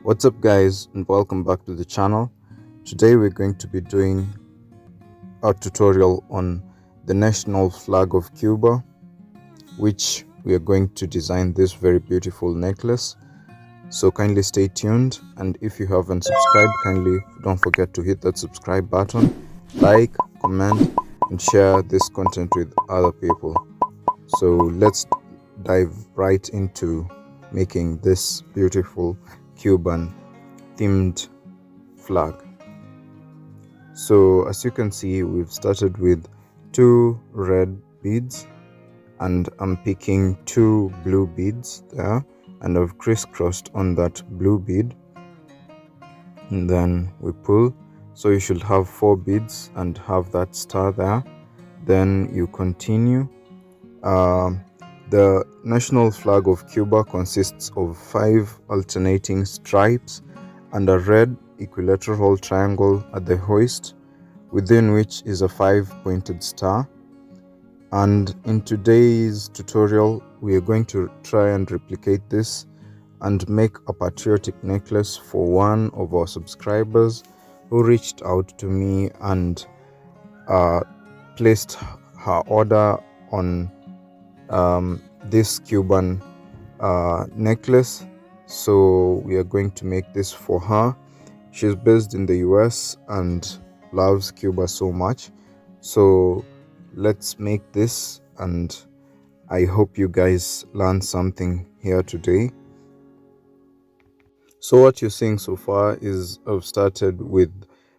What's up guys, and welcome back to the channel. Today we're going to be doing a tutorial on the national flag of Cuba, which we are going to design this very beautiful necklace. So kindly stay tuned, and if you haven't subscribed, kindly don't forget to hit that subscribe button, like, comment and share this content with other people. So let's dive right into making this beautiful Cuban themed flag. So as you can see, we've started with 2 red beads, and I'm picking 2 blue beads there, and I've crisscrossed on that blue bead, and then we pull. So you should have 4 beads and have that star there. Then you continue. The national flag of Cuba consists of 5 alternating stripes and a red equilateral triangle at the hoist, within which is a 5-pointed star. And in today's tutorial, we are going to try and replicate this and make a patriotic necklace for one of our subscribers who reached out to me and placed her order on this Cuban necklace. So we are going to make this for her. She's based in the US and loves Cuba so much. So let's make this, and I hope you guys learn something here today. So what you're seeing so far is I've started with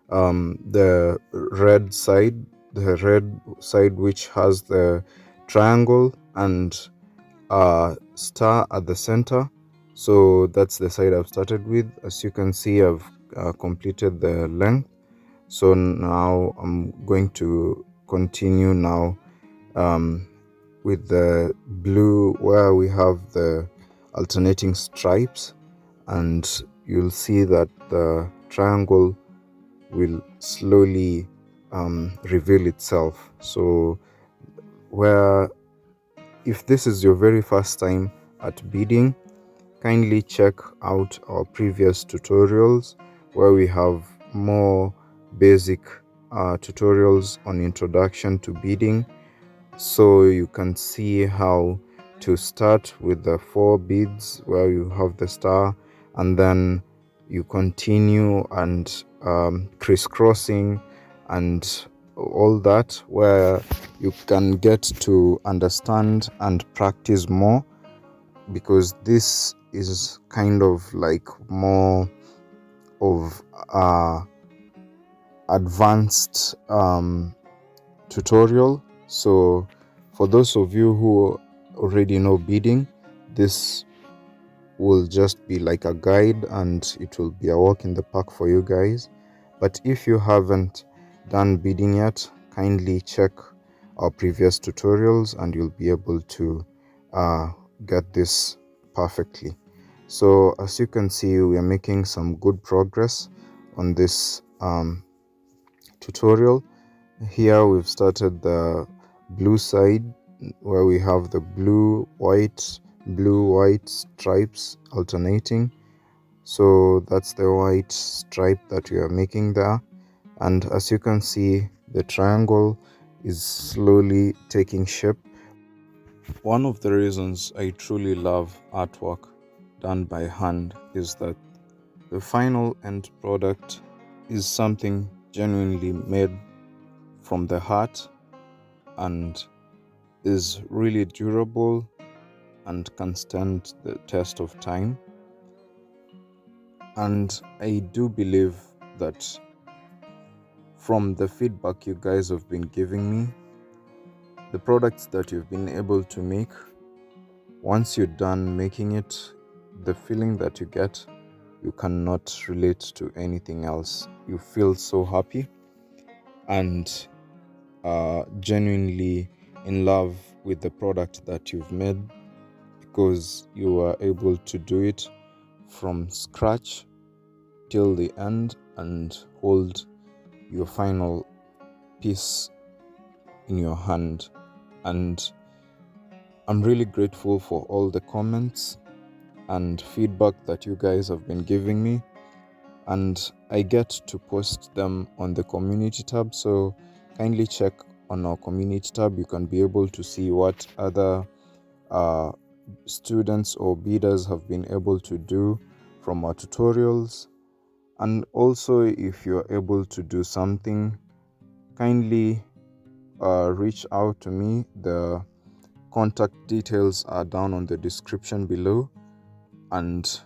the red side which has the triangle and a star at the center. So that's the side I've started with. As you can see, I've completed the length. So now I'm going to continue now with the blue, where we have the alternating stripes, and you'll see that the triangle will slowly reveal itself. So where, if this is your very first time at beading, kindly check out our previous tutorials where we have more basic tutorials on introduction to beading, so you can see how to start with the 4 beads where you have the star, and then you continue and crisscrossing and all that, where you can get to understand and practice more, because this is kind of like more of advanced tutorial. So for those of you who already know beading, this will just be like a guide and it will be a walk in the park for you guys. But if you haven't done beading yet, kindly check our previous tutorials and you'll be able to get this perfectly. So as you can see, we are making some good progress on this tutorial. Here we've started the blue side where we have the blue white stripes alternating. So that's the white stripe that we are making there, and as you can see, the triangle is slowly taking shape. One of the reasons I truly love artwork done by hand is that the final end product is something genuinely made from the heart and is really durable and can stand the test of time. And I do believe that from the feedback you guys have been giving me, the products that you've been able to make, once you're done making it, the feeling that you get, you cannot relate to anything else. You feel so happy and genuinely in love with the product that you've made, because you are able to do it from scratch till the end and hold your final piece in your hand. And I'm really grateful for all the comments and feedback that you guys have been giving me, and I get to post them on the community tab. So kindly check on our community tab. You can be able to see what other students or beaders have been able to do from our tutorials. And also, if you're able to do something, kindly reach out to me. The contact details are down on the description below, and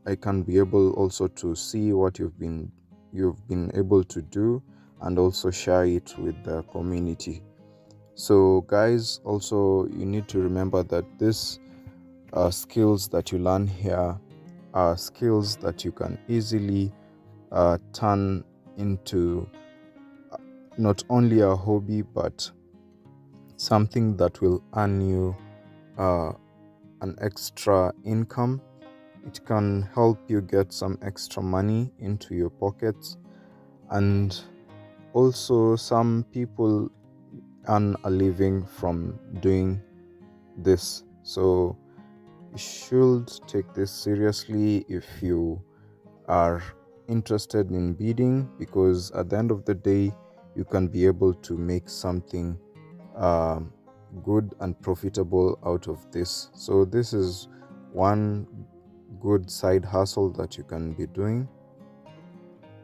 I can be able also to see what you've been able to do and also share it with the community. So guys, also you need to remember that this skills that you learn here are skills that you can easily turn into not only a hobby but something that will earn you an extra income. It can help you get some extra money into your pockets, and also some people earn a living from doing this. So you should take this seriously if you are interested in beading, because at the end of the day you can be able to make something um, good and profitable out of this. So this is one good side hustle that you can be doing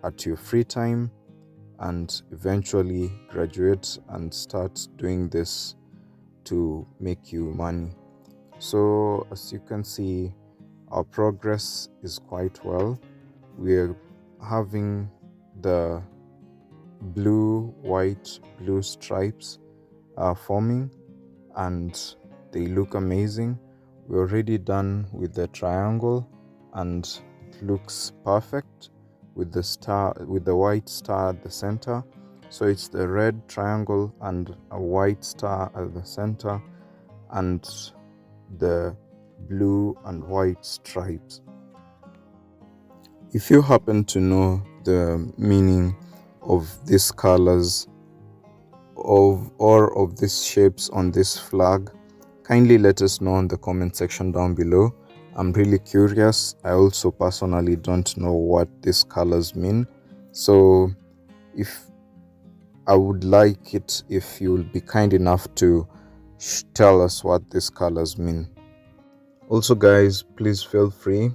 at your free time, and eventually graduate and start doing this to make you money. So as you can see, our progress is quite well. We're having the blue stripes forming, and they look amazing. We're already done with the triangle, and it looks perfect with the white star at the center. So it's the red triangle and a white star at the center, and the blue and white stripes. If you happen to know the meaning of these colors of these shapes on this flag, kindly let us know in the comment section down below. I'm really curious. I also personally don't know what these colors mean, so if I would like it if you will be kind enough to tell us what these colors mean. Also guys, please feel free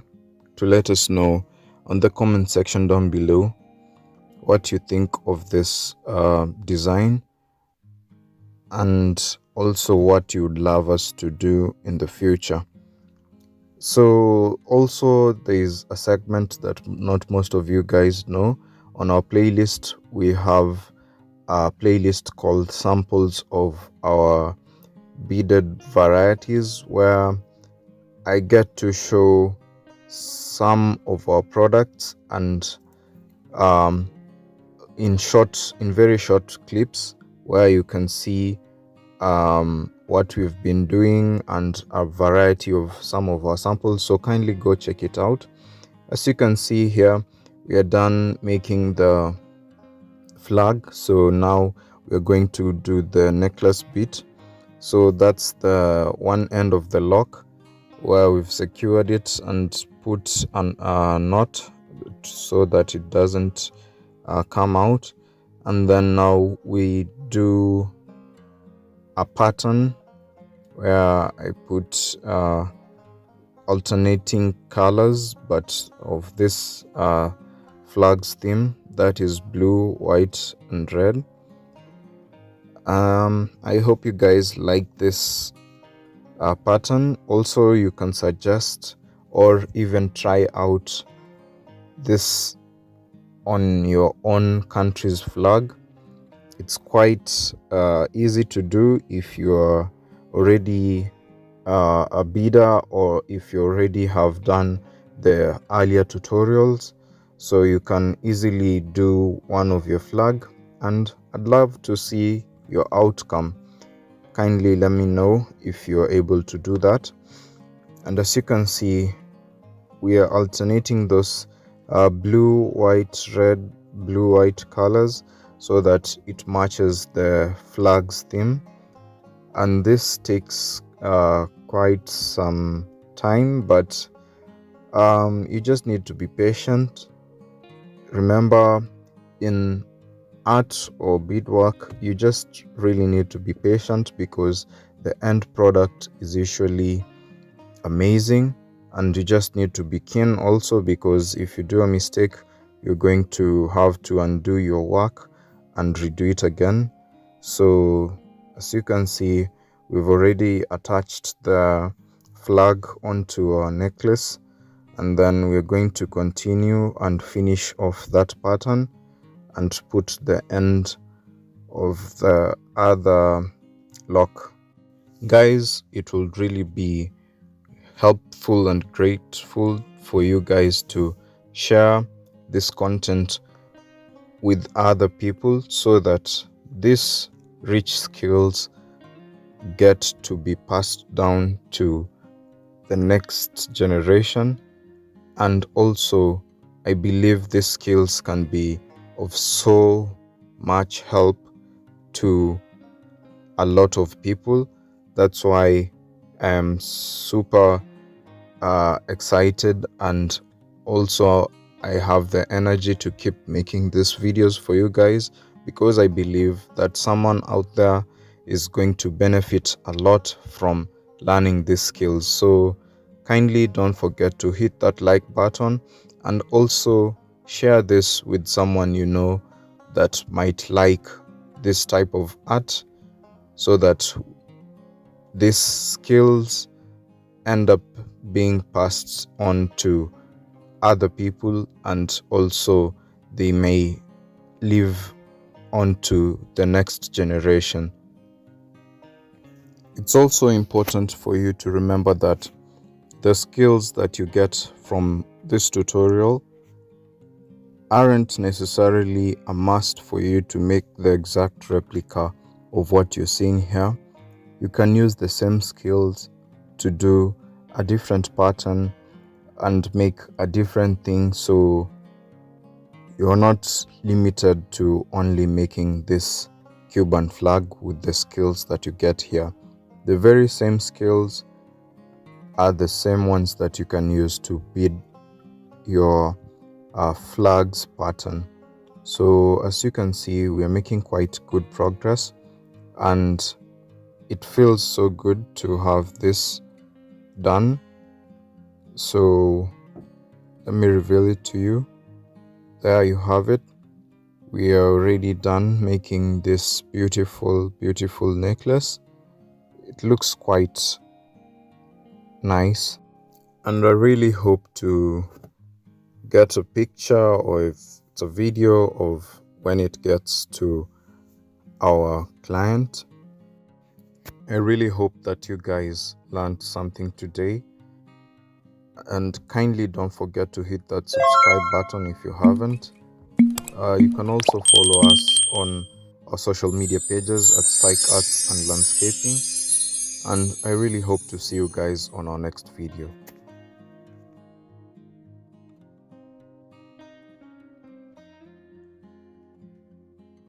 to let us know on the comment section down below what you think of this design, and also what you would love us to do in the future. So also there is a segment that not most of you guys know. On our playlist, we have a playlist called samples of our beaded varieties, where I get to show some of our products, and um, in very short clips, where you can see what we've been doing and a variety of some of our samples. So kindly go check it out. As you can see here, we are done making the flag. So now we're going to do the necklace bit. So that's the one end of the lock where we've secured it and put a knot so that it doesn't come out. And then now we do a pattern where I put alternating colors, but of this flag's theme, that is blue, white, and red. I hope you guys like this pattern. Also, you can suggest or even try out this on your own country's flag. It's quite easy to do if you're already a beader, or if you already have done the earlier tutorials. So you can easily do one of your flag, and I'd love to see your outcome. Kindly let me know if you're able to do that. And as you can see, we are alternating those blue, white, red, blue, white colors so that it matches the flag's theme. And this takes quite some time, but You just need to be patient. Remember, in art or beadwork, you just really need to be patient because the end product is usually amazing, and you just need to be keen also, because if you do a mistake, you're going to have to undo your work and redo it again. So as you can see, we've already attached the flag onto our necklace, and then we're going to continue and finish off that pattern and put the end of the other lock. Guys, it will really be helpful and grateful for you guys to share this content with other people so that these rich skills get to be passed down to the next generation. And also, I believe these skills can be of so much help to a lot of people. That's why I am super excited, and also I have the energy to keep making these videos for you guys, because I believe that someone out there is going to benefit a lot from learning these skills. So kindly don't forget to hit that like button, and also share this with someone you know that might like this type of art, so that these skills end up being passed on to other people, and also they may live on to the next generation. It's also important for you to remember that the skills that you get from this tutorial aren't necessarily a must for you to make the exact replica of what you're seeing here. You can use the same skills to do a different pattern and make a different thing, so you're not limited to only making this Cuban flag with the skills that you get here. The very same skills are the same ones that you can use to bead your flags pattern. So as you can see, we are making quite good progress, and it feels so good to have this done. So let me reveal it to you. There you have it. We are already done making this beautiful necklace. It looks quite nice, and I really hope to get a picture, or if it's a video, of when it gets to our client. I really hope that you guys learned something today, and kindly don't forget to hit that subscribe button if you haven't. You can also follow us on our social media pages at Stike Arts and Landscaping, and I really hope to see you guys on our next video.